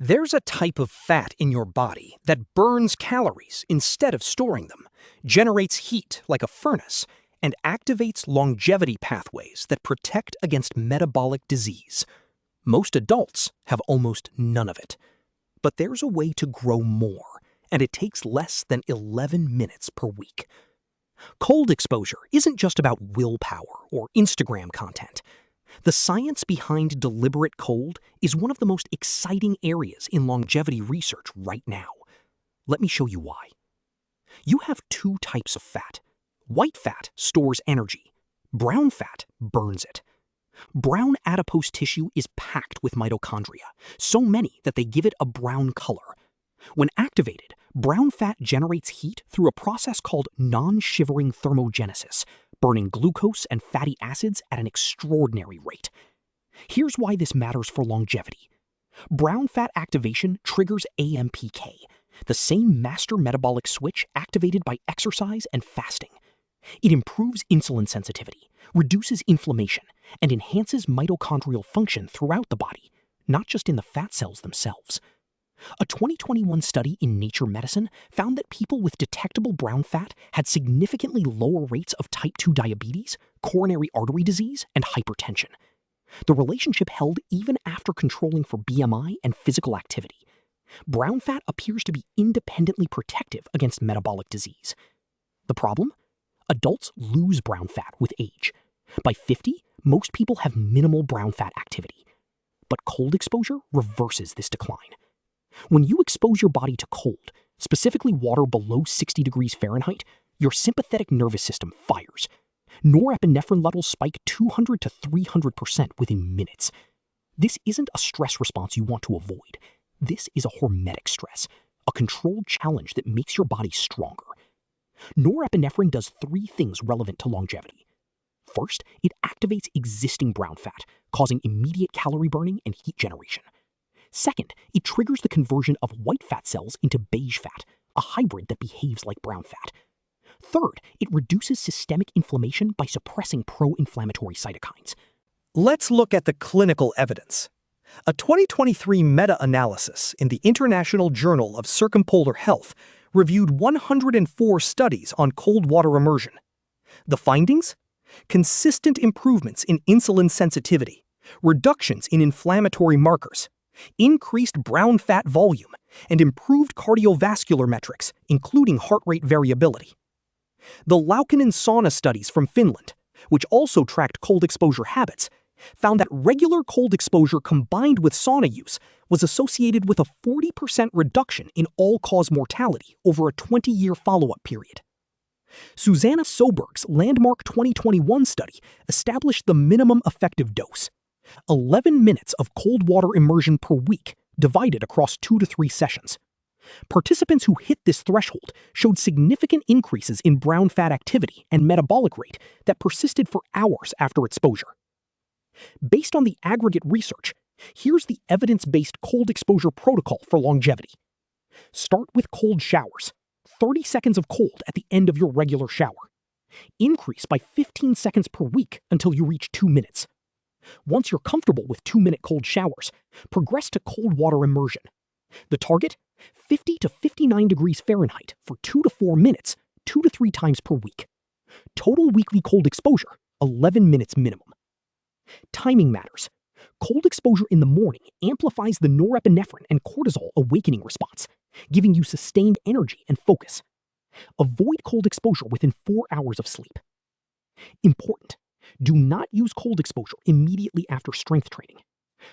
There's a type of fat in your body that burns calories instead of storing them, generates heat like a furnace, and activates longevity pathways that protect against metabolic disease. Most adults have almost none of it. But there's a way to grow more, and it takes less than 11 minutes per week. Cold exposure isn't just about willpower or Instagram content. The science behind deliberate cold is one of the most exciting areas in longevity research right now. Let me show you why. You have two types of fat. White fat stores energy. Brown fat burns it. Brown adipose tissue is packed with mitochondria, so many that they give it a brown color. When activated, brown fat generates heat through a process called non-shivering thermogenesis, burning glucose and fatty acids at an extraordinary rate. Here's why this matters for longevity. Brown fat activation triggers AMPK, the same master metabolic switch activated by exercise and fasting. It improves insulin sensitivity, reduces inflammation, and enhances mitochondrial function throughout the body, not just in the fat cells themselves. A 2021 study in Nature Medicine found that people with detectable brown fat had significantly lower rates of type 2 diabetes, coronary artery disease, and hypertension. The relationship held even after controlling for BMI and physical activity. Brown fat appears to be independently protective against metabolic disease. The problem? Adults lose brown fat with age. By 50, most people have minimal brown fat activity. But cold exposure reverses this decline. When you expose your body to cold, specifically water below 60 degrees Fahrenheit, your sympathetic nervous system fires. Norepinephrine levels spike 200 to 300% within minutes. This isn't a stress response you want to avoid. This is a hormetic stress, a controlled challenge that makes your body stronger. Norepinephrine does three things relevant to longevity. First, it activates existing brown fat, causing immediate calorie burning and heat generation. Second, it triggers the conversion of white fat cells into beige fat, a hybrid that behaves like brown fat. Third, it reduces systemic inflammation by suppressing pro-inflammatory cytokines. Let's look at the clinical evidence. A 2023 meta-analysis in the International Journal of Circumpolar Health reviewed 104 studies on cold water immersion. The findings? Consistent improvements in insulin sensitivity, reductions in inflammatory markers, increased brown fat volume, and improved cardiovascular metrics, including heart rate variability. The Laukkanen sauna studies from Finland, which also tracked cold exposure habits, found that regular cold exposure combined with sauna use was associated with a 40% reduction in all-cause mortality over a 20-year follow-up period. Susanna Søberg's landmark 2021 study established the minimum effective dose: 11 minutes of cold water immersion per week, divided across 2 to 3 sessions. Participants who hit this threshold showed significant increases in brown fat activity and metabolic rate that persisted for hours after exposure. Based on the aggregate research, here's the evidence-based cold exposure protocol for longevity. Start with cold showers, 30 seconds of cold at the end of your regular shower. Increase by 15 seconds per week until you reach 2 minutes. Once you're comfortable with 2-minute cold showers, progress to cold water immersion. The target? 50 to 59 degrees Fahrenheit for 2 to 4 minutes, 2 to 3 times per week. Total weekly cold exposure, 11 minutes minimum. Timing matters. Cold exposure in the morning amplifies the norepinephrine and cortisol awakening response, giving you sustained energy and focus. Avoid cold exposure within 4 hours of sleep. Important. Do not use cold exposure immediately after strength training.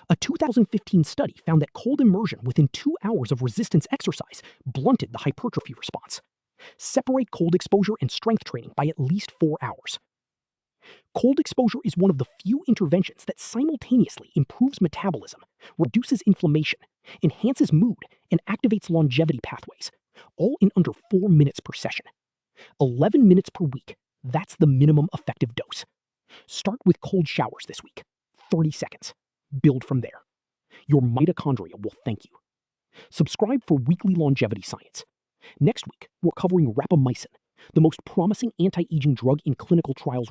A 2015 study found that cold immersion within 2 hours of resistance exercise blunted the hypertrophy response. Separate cold exposure and strength training by at least 4 hours. Cold exposure is one of the few interventions that simultaneously improves metabolism, reduces inflammation, enhances mood, and activates longevity pathways, all in under 4 minutes per session. 11 minutes per week, that's the minimum effective dose. Start with cold showers this week, 30 seconds. Build from there. Your mitochondria will thank you. Subscribe for weekly longevity science. Next week, we're covering rapamycin, the most promising anti-aging drug in clinical trials